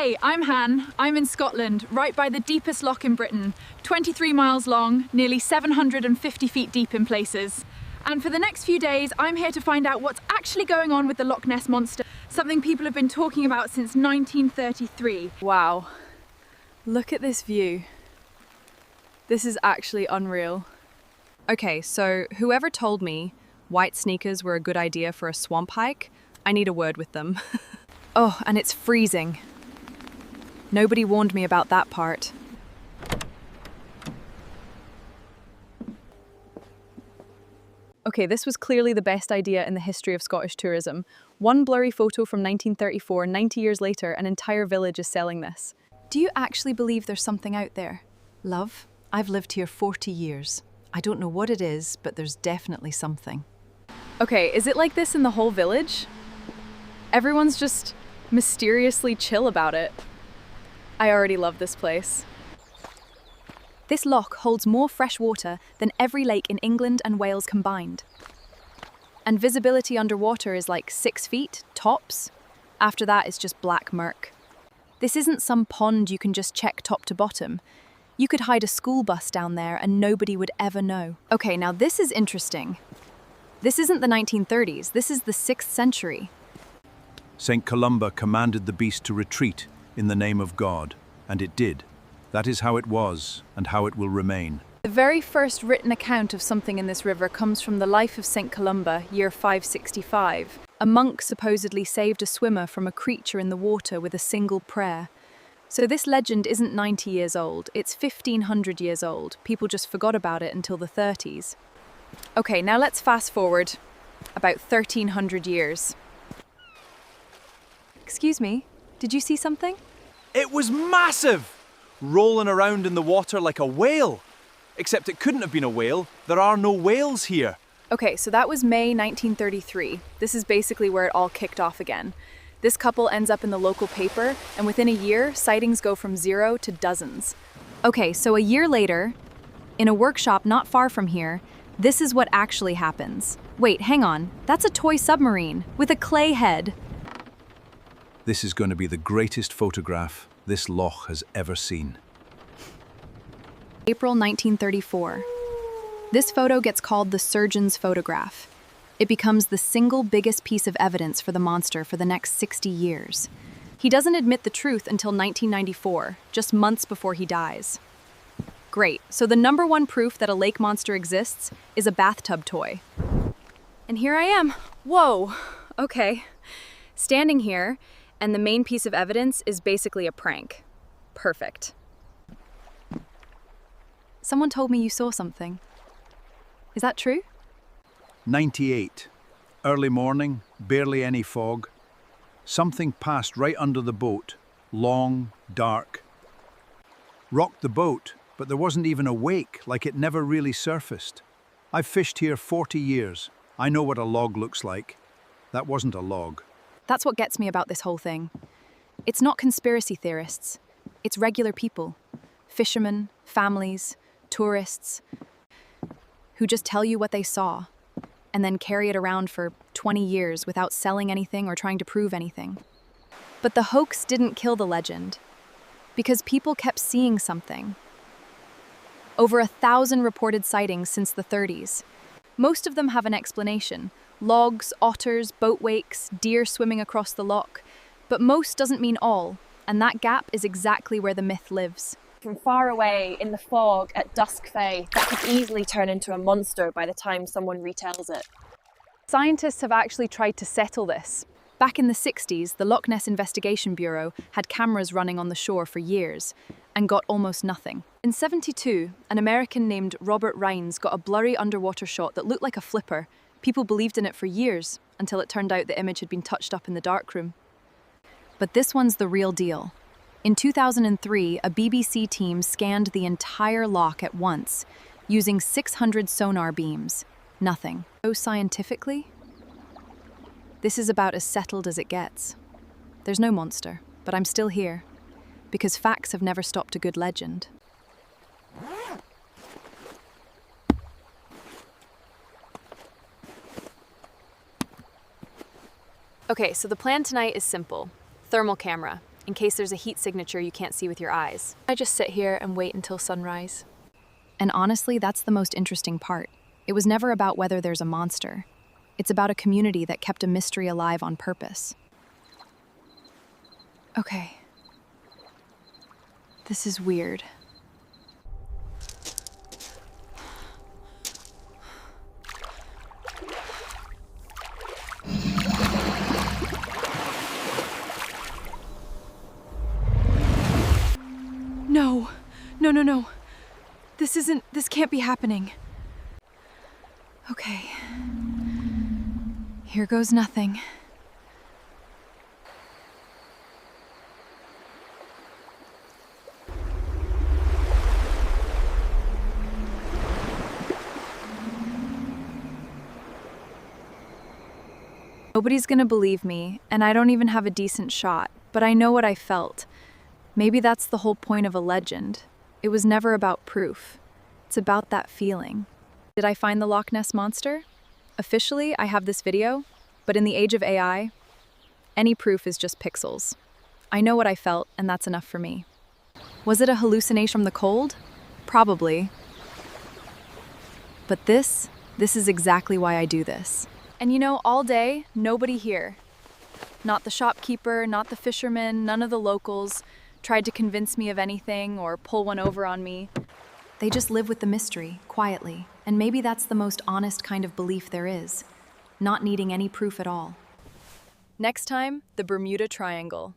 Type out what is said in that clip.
Hey, I'm Han. I'm in Scotland, right by the deepest loch in Britain, 23 miles long, nearly 750 feet deep in places. And for the next few days, I'm here to find out what's actually going on with the Loch Ness Monster, something people have been talking about since 1933. Wow, look at this view. This is actually unreal. Okay, so whoever told me white sneakers were a good idea for a swamp hike, I need a word with them. Oh, and it's freezing. Nobody warned me about that part. Okay, this was clearly the best idea in the history of Scottish tourism. One blurry photo from 1934, 90 years later, an entire village is selling this. Do you actually believe there's something out there? Love, I've lived here 40 years. I don't know what it is, but there's definitely something. Okay, is it like this in the whole village? Everyone's just mysteriously chill about it. I already love this place. This loch holds more fresh water than every lake in England and Wales combined. And visibility underwater is like 6 feet, tops. After that, it's just black murk. This isn't some pond you can just check top to bottom. You could hide a school bus down there and nobody would ever know. Okay, now this is interesting. This isn't the 1930s, this is the 6th century. St. Columba commanded the beast to retreat in the name of God, and it did. That is how it was, and how it will remain. The very first written account of something in this river comes from the life of St. Columba, year 565. A monk supposedly saved a swimmer from a creature in the water with a single prayer. So this legend isn't 90 years old, it's 1500 years old. People just forgot about it until the 30s. Okay, now let's fast forward about 1300 years. Excuse me, did you see something? It was massive! Rolling around in the water like a whale. Except it couldn't have been a whale. There are no whales here. Okay, so that was May 1933. This is basically where it all kicked off again. This couple ends up in the local paper, and within a year, sightings go from 0 to dozens. Okay, so a year later, in a workshop not far from here, this is what actually happens. Wait, hang on. That's a toy submarine with a clay head. This is going to be the greatest photograph this loch has ever seen. April 1934. This photo gets called the surgeon's photograph. It becomes the single biggest piece of evidence for the monster for the next 60 years. He doesn't admit the truth until 1994, just months before he dies. Great, so the number one proof that a lake monster exists is a bathtub toy. And here I am. Whoa, okay. Standing here, and the main piece of evidence is basically a prank. Perfect. Someone told me you saw something. Is that true? 98. Early morning, barely any fog. Something passed right under the boat, long, dark. Rocked the boat, but there wasn't even a wake, like it never really surfaced. I've fished here 40 years. I know what a log looks like. That wasn't a log. That's what gets me about this whole thing. It's not conspiracy theorists. It's regular people. Fishermen, families, tourists, who just tell you what they saw and then carry it around for 20 years without selling anything or trying to prove anything. But the hoax didn't kill the legend because people kept seeing something. Over 1,000 reported sightings since the 30s. Most of them have an explanation. Logs, otters, boat wakes, deer swimming across the loch. But most doesn't mean all, and that gap is exactly where the myth lives. From far away in the fog at dusk fae, that could easily turn into a monster by the time someone retells it. Scientists have actually tried to settle this. Back in the 60s, the Loch Ness Investigation Bureau had cameras running on the shore for years and got almost nothing. In '72, an American named Robert Rines got a blurry underwater shot that looked like a flipper. People believed in it for years until it turned out the image had been touched up in the darkroom. But this one's the real deal. In 2003, a BBC team scanned the entire loch at once, using 600 sonar beams. Nothing. So scientifically, this is about as settled as it gets. There's no monster, but I'm still here, because facts have never stopped a good legend. Okay, so the plan tonight is simple. Thermal camera. in case there's a heat signature you can't see with your eyes. I just sit here and wait until sunrise. And honestly, that's the most interesting part. It was never about whether there's a monster. It's about a community that kept a mystery alive on purpose. Okay. This is weird. No. No. This can't be happening. Okay. Here goes nothing. Nobody's gonna believe me, and I don't even have a decent shot, but I know what I felt. Maybe that's the whole point of a legend. It was never about proof. It's about that feeling. Did I find the Loch Ness Monster? Officially, I have this video, but in the age of AI, any proof is just pixels. I know what I felt, and that's enough for me. Was it a hallucination from the cold? Probably. But this is exactly why I do this. And you know, all day, nobody here. Not the shopkeeper, not the fisherman, none of the locals tried to convince me of anything or pull one over on me. They just live with the mystery, quietly, and maybe that's the most honest kind of belief there is, not needing any proof at all. Next time, the Bermuda Triangle.